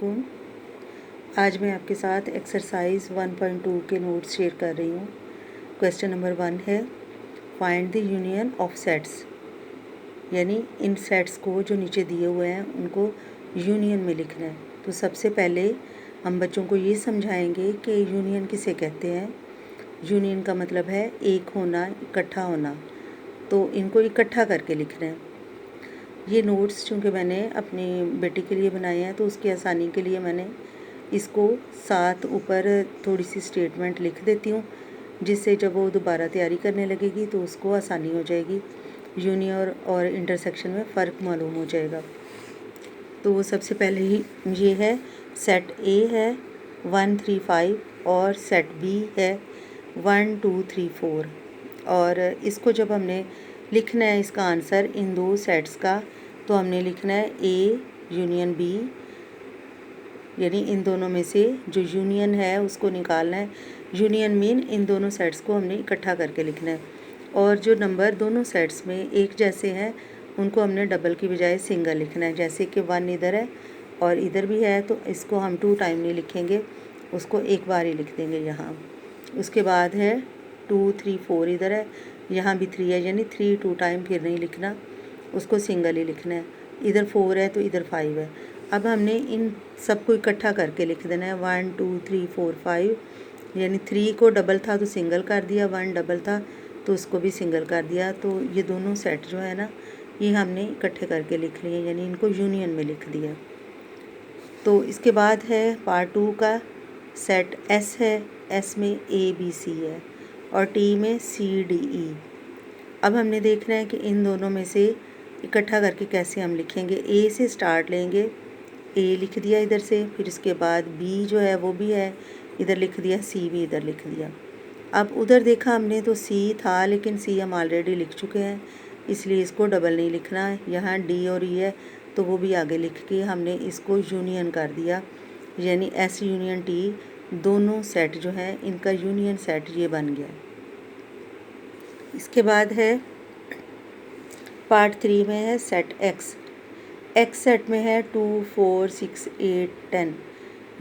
वालेकुम। आज मैं आपके साथ एक्सरसाइज 1.2 के नोट्स शेयर कर रही हूँ। क्वेश्चन नंबर 1 है find the union of sets, यानी इन सेट्स को जो नीचे दिए हुए हैं उनको यूनियन में लिखना है। तो सबसे पहले हम बच्चों को ये समझाएंगे कि यूनियन किसे कहते हैं। यूनियन का मतलब है एक होना, इकट्ठा होना। तो इनको इकट्ठा करके लिखना है। ये नोट्स चूँकि मैंने अपनी बेटी के लिए बनाए हैं तो उसकी आसानी के लिए मैंने इसको साथ ऊपर थोड़ी सी स्टेटमेंट लिख देती हूँ, जिससे जब वो दोबारा तैयारी करने लगेगी तो उसको आसानी हो जाएगी। यूनियन और इंटरसेक्शन में फ़र्क मालूम हो जाएगा। तो सबसे पहले ही ये है सेट ए है 1 3 5 और सेट बी है 1 2 3 4। और इसको जब हमने लिखना है इसका आंसर इन दो सेट्स का, तो हमने लिखना है ए यूनियन बी, यानी इन दोनों में से जो यूनियन है उसको निकालना है। यूनियन मीन इन दोनों सेट्स को हमने इकट्ठा करके लिखना है। और जो नंबर दोनों सेट्स में एक जैसे हैं उनको हमने डबल की बजाय सिंगल लिखना है। जैसे कि 1 इधर है और इधर भी है, तो इसको हम 2 टाइम नहीं लिखेंगे, उसको एक बार ही लिख देंगे यहाँ। उसके बाद है 2 3 4 इधर है, यहाँ भी 3 है, यानी 3 2 टाइम फिर नहीं लिखना, उसको सिंगल ही लिखना है। इधर 4 है तो इधर 5 है। अब हमने इन सबको इकट्ठा करके लिख देना है 1 2 3 4 5, यानी 3 को डबल था तो सिंगल कर दिया, 1 डबल था तो उसको भी सिंगल कर दिया। तो ये दोनों सेट जो है ना, ये हमने इकट्ठे करके लिख लिए, यानी इनको यूनियन में लिख दिया। तो इसके बाद है पार्ट 2 का सेट एस है। एस में ए बी सी है और टी में सी डी ई। अब हमने देखना है कि इन दोनों में से इकट्ठा करके कैसे हम लिखेंगे। ए से स्टार्ट लेंगे, ए लिख दिया इधर से, फिर इसके बाद बी जो है वो भी है इधर लिख दिया, सी भी इधर लिख दिया। अब उधर देखा हमने तो सी था, लेकिन सी हम ऑलरेडी लिख चुके हैं, इसलिए इसको डबल नहीं लिखना है। यहाँ डी और ई है तो वो भी आगे लिख के हमने इसको यूनियन कर दिया, यानी एस यूनियन टी दोनों सेट जो हैं इनका यूनियन सेट ये बन गया। इसके बाद है पार्ट 3 में है सेट एक्स। एक्स सेट में है 2 4 6 8 10,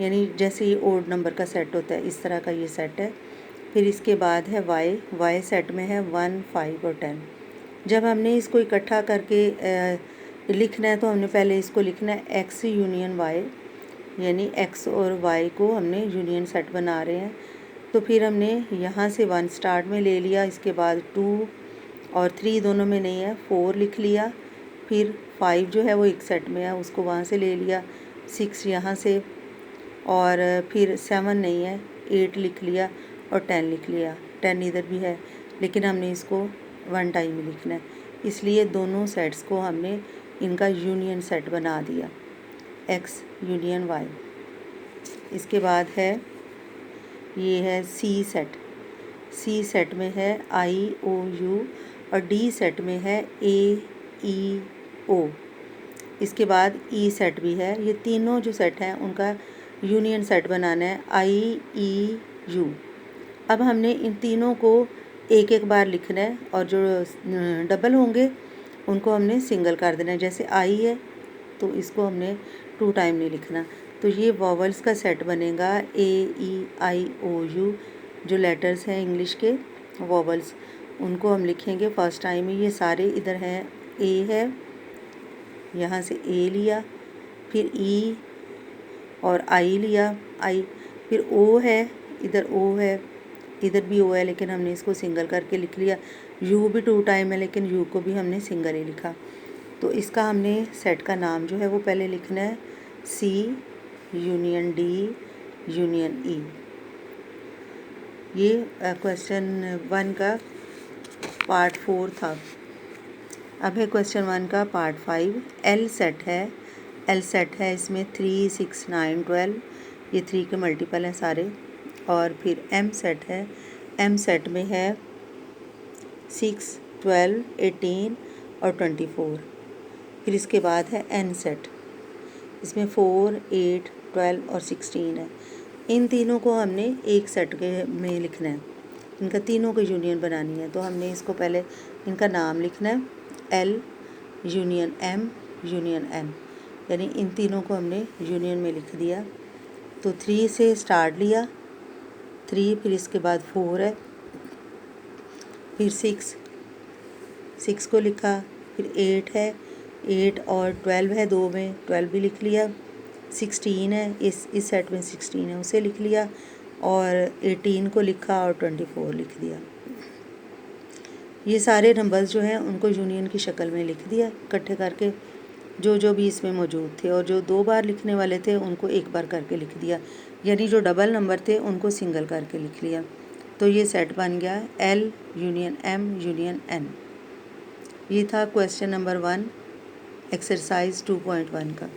यानी जैसे ये ओड नंबर का सेट होता है इस तरह का ये सेट है। फिर इसके बाद है वाई। वाई सेट में है 1 5 और 10। जब हमने इसको इकट्ठा करके लिखना है तो हमने पहले इसको लिखना है एक्स यूनियन वाई, यानी एक्स और वाई को हमने यूनियन सेट बना रहे हैं। तो फिर हमने यहाँ से 1 स्टार्ट में ले लिया, इसके बाद 2 और 3 दोनों में नहीं है, 4 लिख लिया। फिर 5 जो है वो एक सेट में है, उसको वहाँ से ले लिया, 6 यहाँ से, और फिर 7 नहीं है, 8 लिख लिया और 10 लिख लिया। 10 इधर भी है, लेकिन हमने इसको 1 टाइम ही लिखना है, इसलिए दोनों सेट्स को हमने इनका यूनियन सेट बना दिया, एक्स यूनियन वाई। इसके बाद है ये है सी सेट। सी सेट में है आई ओ यू और डी सेट में है ए ई ओ। इसके बाद ई सेट भी है। ये तीनों जो सेट हैं उनका यूनियन सेट बनाना है, आई ई यू। अब हमने इन तीनों को एक एक बार लिखना है और जो डबल होंगे उनको हमने सिंगल कर देना है। जैसे आई है तो इसको हमने 2 टाइम नहीं लिखना। तो ये वॉवल्स का सेट बनेगा, ए ई आई ओ यू, जो लेटर्स हैं इंग्लिश के वॉवल्स, उनको हम लिखेंगे फर्स्ट टाइम ही। ये सारे इधर हैं, ए है, यहाँ से ए लिया, फिर ई और आई लिया, आई, फिर ओ है, इधर ओ है, इधर भी ओ है, लेकिन हमने इसको सिंगल करके लिख लिया। यू भी 2 टाइम है, लेकिन यू को भी हमने सिंगल ही लिखा। तो इसका हमने सेट का नाम जो है वो पहले लिखना है, सी यूनियन डी यूनियन ई। ये क्वेश्चन 1 का पार्ट 4 था। अब है क्वेश्चन 1 का पार्ट 5। एल सेट है। एल सेट है, इसमें 3 6 9 12, ये 3 के मल्टीपल हैं सारे। और फिर एम सेट है। एम सेट में है 6 12 18 और 24। फिर इसके बाद है एन सेट, इसमें 4 8 12 और 16 है। इन तीनों को हमने एक सेट के में लिखना है, इनका तीनों को यूनियन बनानी है। तो हमने इसको पहले इनका नाम लिखना है, L union M union N. यानी इन तीनों को हमने यूनियन में लिख दिया। तो 3 से स्टार्ट लिया, 3, फिर इसके बाद 4 है, फिर 6 को लिखा, फिर 8 है, 8 और 12 है, 2 में 12 भी लिख लिया, 16 है, इस सेट में 16 है उसे लिख लिया, और 18 को लिखा और 24 लिख दिया। ये सारे नंबर्स जो हैं उनको यूनियन की शक्ल में लिख दिया इकट्ठे करके, जो भी इसमें मौजूद थे, और जो 2 बार लिखने वाले थे उनको 1 बार करके लिख दिया, यानी जो डबल नंबर थे उनको सिंगल करके लिख लिया। तो ये सेट बन गया L union M union N। ये था क्वेश्चन नंबर 1 एक्सरसाइज 2.1 का।